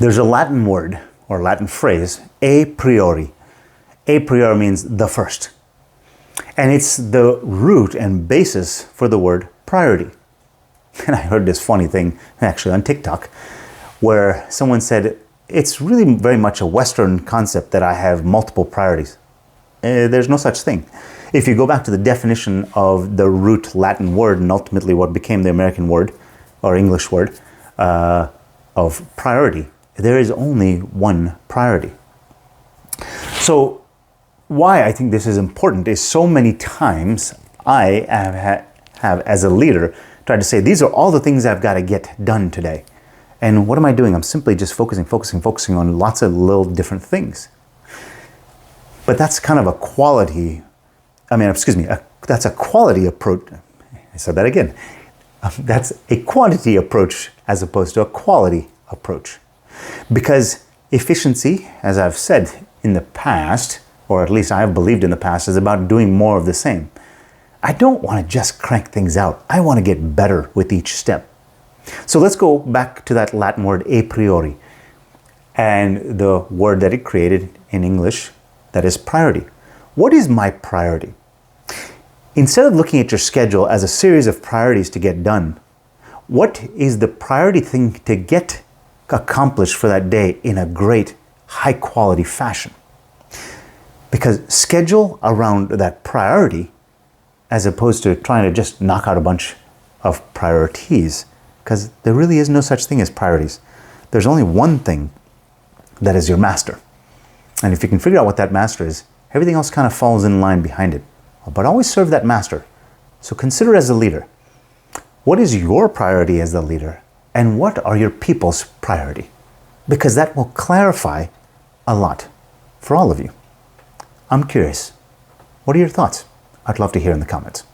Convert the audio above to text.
There's a Latin word or Latin phrase, a priori. A priori means the first. And it's the root and basis for the word priority. And I heard this funny thing actually on TikTok where someone said, it's really very much a Western concept that I have multiple priorities. There's no such thing. If you go back to the definition of the root Latin word and ultimately what became the American word or English word of priority, there is only one priority. So why I think this is important is so many times I have as a leader tried to say, these are all the things I've got to get done today. And what am I doing? I'm simply just focusing on lots of little different things. But that's kind of a quality, that's a quality approach. I said that again. That's a quantity approach as opposed to a quality approach. Because efficiency, as I've said in the past, or at least I have believed in the past, is about doing more of the same. I don't want to just crank things out. I want to get better with each step. So let's go back to that Latin word a priori and the word that it created in English, that is priority. What is my priority? Instead of looking at your schedule as a series of priorities to get done, what is the priority thing to get accomplished for that day in a great, high quality fashion? Because schedule around that priority as opposed to trying to just knock out a bunch of priorities, because there really is no such thing as priorities. There's only one thing that is your master. And if you can figure out what that master is, everything else kind of falls in line behind it. But always serve that master. So consider as a leader, what is your priority as the leader? And what are your people's priority? Because that will clarify a lot for all of you. I'm curious. What are your thoughts? I'd love to hear in the comments.